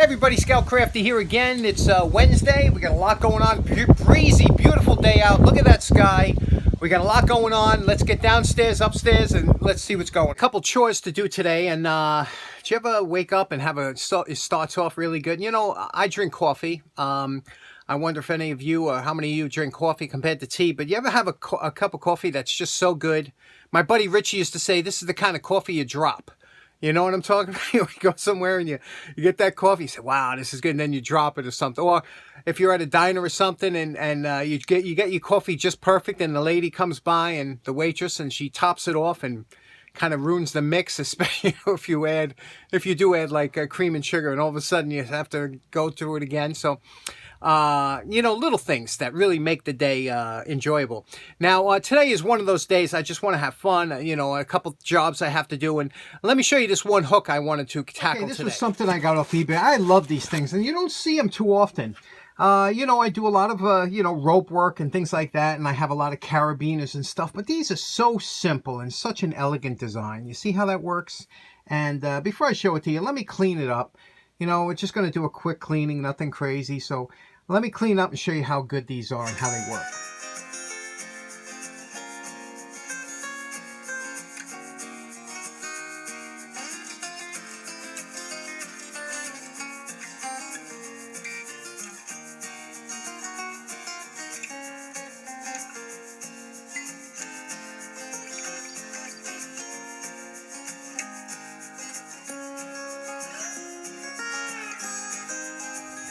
Everybody, Scout Crafty here again. It's Wednesday. We got a lot going on. Breezy, beautiful day out. Look at that sky. We got a lot going on. Let's get downstairs, upstairs, and let's see what's going on. A couple chores to do today. And do you ever wake up and have it starts off really good? You know, I drink coffee. I wonder if any of you or how many of you drink coffee compared to tea. But you ever have a cup of coffee that's just so good? My buddy Richie used to say, this is the kind of coffee you drop. You know what I'm talking about? You go somewhere and you get that coffee, you say, wow, this is good, and then you drop it or something. Or if you're at a diner or something and you get your coffee just perfect, and the lady comes by, and the waitress, and she tops it off and kind of ruins the mix, especially if you do add like cream and sugar, and all of a sudden you have to go through it again. So you know, little things that really make the day enjoyable. Now, today is one of those days I just want to have fun. You know, a couple jobs I have to do. And let me show you this one hook I wanted to tackle today. This was something I got off eBay. I love these things, and you don't see them too often. You know, I do a lot of, you know, rope work and things like that, and I have a lot of carabiners and stuff, but these are so simple and such an elegant design. You see how that works? And before I show it to you, let me clean it up. You know, we're just going to do a quick cleaning, nothing crazy. So let me clean up and show you how good these are and how they work.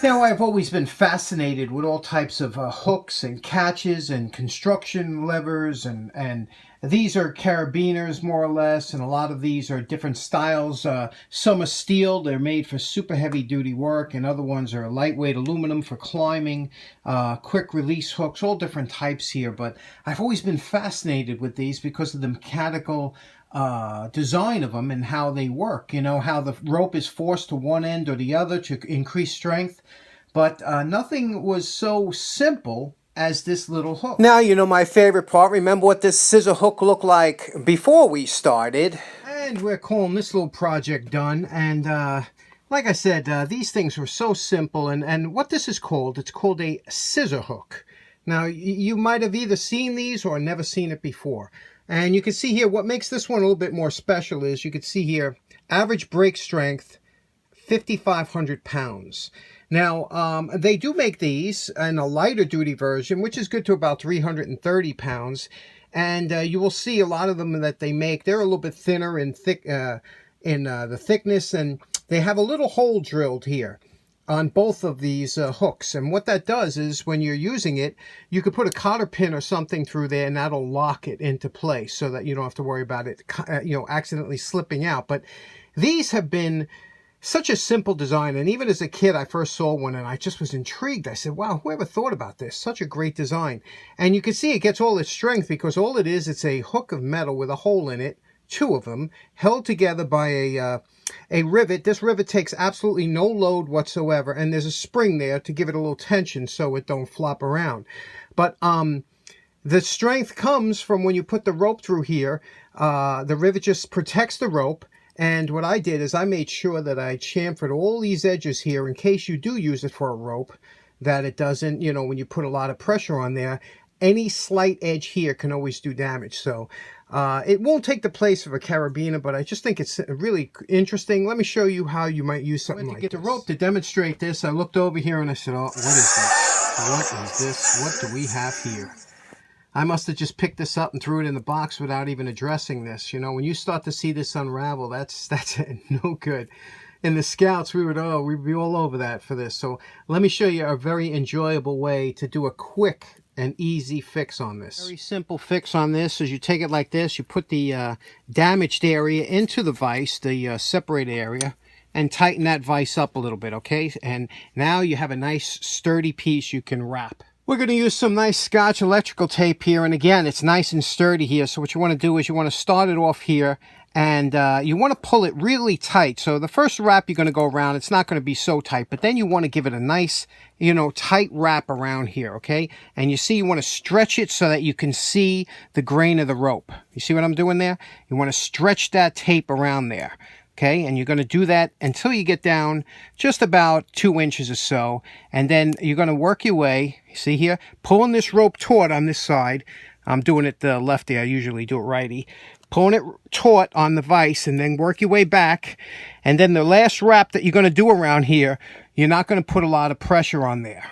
Now, I've always been fascinated with all types of hooks and catches and construction levers, and these are carabiners more or less, and a lot of these are different styles. Some are steel, they're made for super heavy duty work, and other ones are lightweight aluminum for climbing, quick release hooks, all different types here. But I've always been fascinated with these because of the mechanical design of them and how they work. You know, how the rope is forced to one end or the other to increase strength. But nothing was so simple as this little hook. Now, you know my favorite part. Remember what this scissor hook looked like before we started. And we're calling this little project done. And like I said, these things were so simple. And what this is called, it's called a scissor hook. Now, you might have either seen these or never seen it before. And you can see here, what makes this one a little bit more special is, you can see here, average break strength, 5,500 pounds. Now, they do make these in a lighter duty version, which is good to about 330 pounds. And you will see a lot of them that they make, they're a little bit thinner and thick in the thickness, and they have a little hole drilled here on both of these hooks. And what that does is, when you're using it, you could put a cotter pin or something through there, and that'll lock it into place so that you don't have to worry about it, you know, accidentally slipping out. But these have been such a simple design, and even as a kid I first saw one and I just was intrigued. I said, wow, whoever thought about this? Such a great design. And you can see it gets all its strength because all it is, it's a hook of metal with a hole in it, two of them, held together by a rivet. This rivet takes absolutely no load whatsoever, and there's a spring there to give it a little tension so it don't flop around. But the strength comes from when you put the rope through here. The rivet just protects the rope. And what I did is I made sure that I chamfered all these edges here in case you do use it for a rope, that it doesn't, you know, when you put a lot of pressure on there, any slight edge here can always do damage. So it won't take the place of a carabiner, but I just think it's really interesting. Let me show you how you might use something like this. To get the rope to demonstrate this, I looked over here and I said, oh, what is this? What is this? What do we have here? I must have just picked this up and threw it in the box without even addressing this. You know, when you start to see this unravel, that's no good. In the Scouts, we'd be all over that for this. So let me show you a very enjoyable way to do a quick and easy fix on this. Very simple fix on this is you take it like this. You put the damaged area into the vise, the separated area, and tighten that vise up a little bit, okay? And now you have a nice sturdy piece you can wrap. We're going to use some nice Scotch electrical tape here, and again, it's nice and sturdy here. So what you want to do is you want to start it off here, and you want to pull it really tight. So the first wrap you're going to go around, it's not going to be so tight, but then you want to give it a nice, you know, tight wrap around here, okay? And you see, you want to stretch it so that you can see the grain of the rope. You see what I'm doing there? You want to stretch that tape around there. Okay, and you're going to do that until you get down just about 2 inches or so. And then you're going to work your way, see here, pulling this rope taut on this side. I'm doing it the lefty, I usually do it righty. Pulling it taut on the vise and then work your way back. And then the last wrap that you're going to do around here, you're not going to put a lot of pressure on there.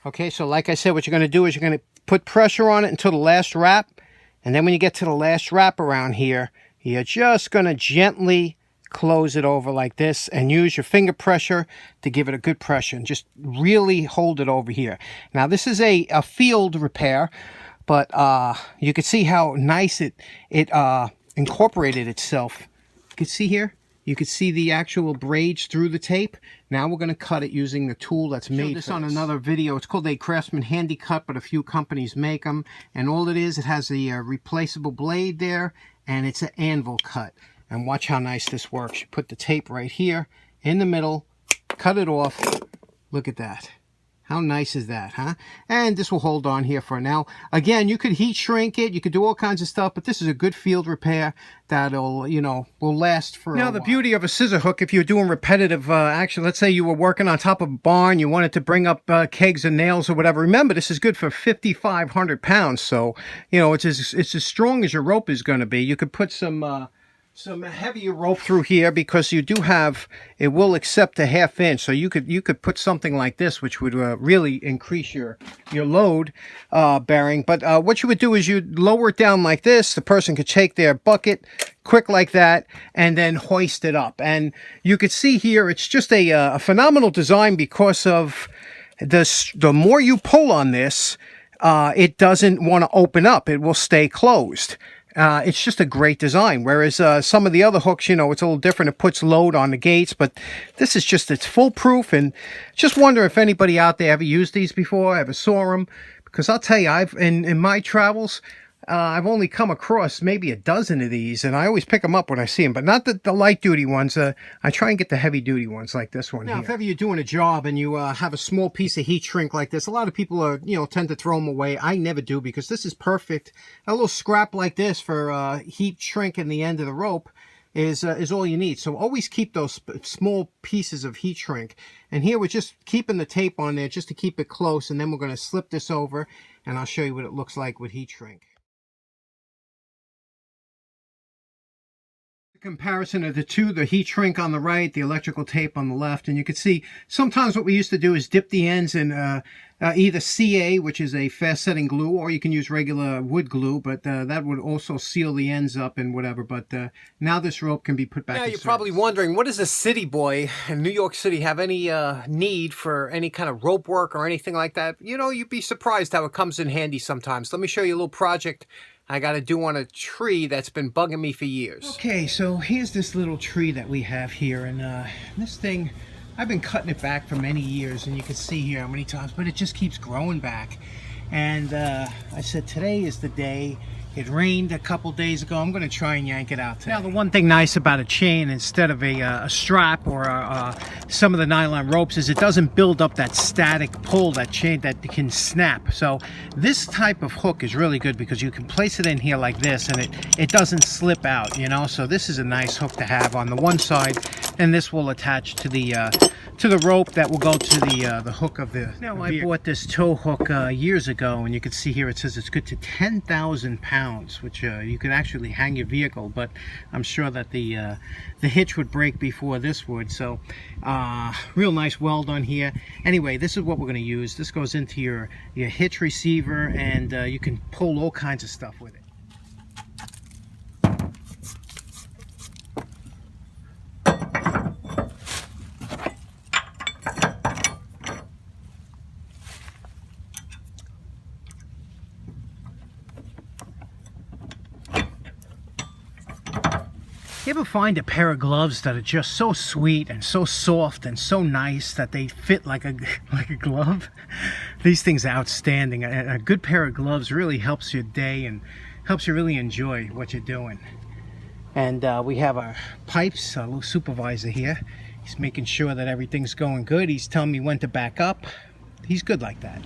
Okay, so like I said, what you're going to do is you're going to put pressure on it until the last wrap. And then when you get to the last wrap around here, you're just going to gently close it over like this and use your finger pressure to give it a good pressure and just really hold it over here. Now, this is a field repair, but you can see how nice it incorporated itself. You can see here, you can see the actual braids through the tape. Now we're going to cut it using the tool that's made this on another video. It's called a Craftsman Handy Cut, but a few companies make them. And all it is, it has a replaceable blade there, and it's an anvil cut. And watch how nice this works. You put the tape right here in the middle, cut it off. Look at that. How nice is that, huh? And this will hold on here for now. Again, you could heat shrink it. You could do all kinds of stuff, but this is a good field repair that'll, you know, will last for a while. Now, the beauty of a scissor hook, if you're doing repetitive action, let's say you were working on top of a barn, you wanted to bring up kegs and nails or whatever. Remember, this is good for 5,500 pounds. So, you know, it's as strong as your rope is going to be. You could put some heavier rope through here because you do have, it will accept a 1/2 inch. So you could put something like this, which would really increase your load bearing. But what you would do is you'd lower it down like this. The person could take their bucket quick like that and then hoist it up. And you could see here, it's just a phenomenal design because of the more you pull on this, it doesn't want to open up. It will stay closed. It's just a great design, whereas some of the other hooks, you know, it's a little different. It puts load on the gates, but this is just, it's foolproof. And just wonder if anybody out there ever used these before, ever saw them, because I'll tell you, I've in my travels, I've only come across maybe a dozen of these, and I always pick them up when I see them, but not the light duty ones. I try and get the heavy duty ones like this one. Now, if ever you're doing a job and you have a small piece of heat shrink like this, a lot of people tend to throw them away. I never do, because this is perfect. A little scrap like this for heat shrink in the end of the rope is all you need. So always keep those small pieces of heat shrink. And here we're just keeping the tape on there just to keep it close, and then we're going to slip this over, and I'll show you what it looks like with heat shrink. Comparison of the two, the heat shrink on the right, the electrical tape on the left, and you can see sometimes what we used to do is dip the ends in either CA, which is a fast setting glue, or you can use regular wood glue, but that would also seal the ends up and whatever. But now this rope can be put back. Now you're probably wondering, what does a city boy in New York City have any need for any kind of rope work or anything like that? You know, you'd be surprised how it comes in handy sometimes. Let me show you a little project I got to do on a tree that's been bugging me for years. Okay, so here's this little tree that we have here, and this thing, I've been cutting it back for many years, and you can see here how many times, but it just keeps growing back. And I said, today is the day. It rained a couple days ago. I'm going to try and yank it out today. Now, the one thing nice about a chain instead of a strap or some of the nylon ropes is it doesn't build up that static pull, that chain that can snap. So this type of hook is really good because you can place it in here like this and it doesn't slip out, you know. So this is a nice hook to have on the one side, and this will attach to the rope that will go to the hook of the. Now, I bought this tow hook years ago, and you can see here it says it's good to 10,000 pounds, which you can actually hang your vehicle, but I'm sure that the hitch would break before this would. So real nice weld on here. Anyway, this is what we're going to use. This goes into your hitch receiver, and you can pull all kinds of stuff with it. You ever find a pair of gloves that are just so sweet and so soft and so nice that they fit like a glove? These things are outstanding. A good pair of gloves really helps your day and helps you really enjoy what you're doing. And we have our pipes, our little supervisor here. He's making sure that everything's going good. He's telling me when to back up. He's good like that.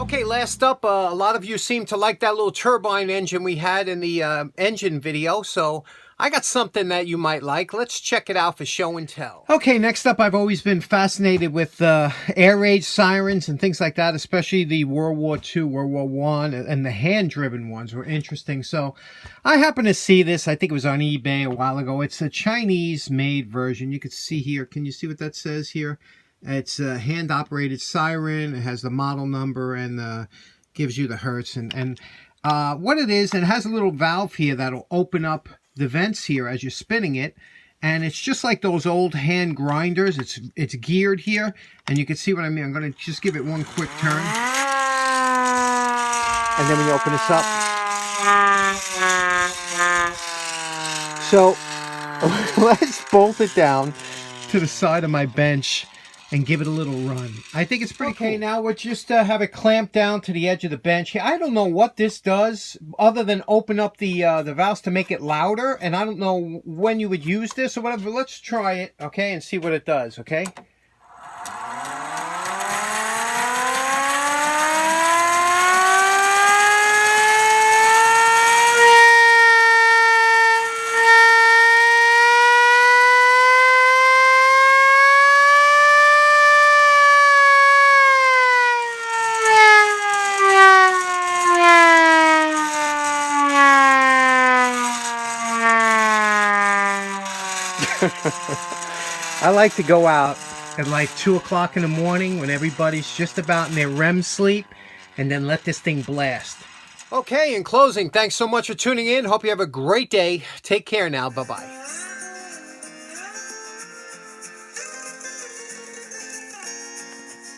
Okay, last up, a lot of you seem to like that little turbine engine we had in the engine video, so I got something that you might like. Let's check it out for show and tell. Okay, next up, I've always been fascinated with air raid sirens and things like that, especially the World War II, World War I, and the hand-driven ones were interesting. So I happened to see this. I think it was on eBay a while ago. It's a Chinese-made version. You can see here. Can you see what that says here? It's a hand-operated siren. It has the model number and gives you the hertz. And what it is, it has a little valve here that'll open up the vents here as you're spinning it. And it's just like those old hand grinders. It's geared here. And you can see what I mean. I'm going to just give it one quick turn. And then when you open this up. So let's bolt it down to the side of my bench and give it a little run. I think it's pretty cool. Okay, now we'll just have it clamped down to the edge of the bench here. I don't know what this does other than open up the valves to make it louder, and I don't know when you would use this or whatever. Let's try it, okay, and see what it does, okay? I like to go out at like 2 o'clock in the morning when everybody's just about in their REM sleep and then let this thing blast. Okay, in closing, thanks so much for tuning in. Hope you have a great day. Take care now. Bye-bye.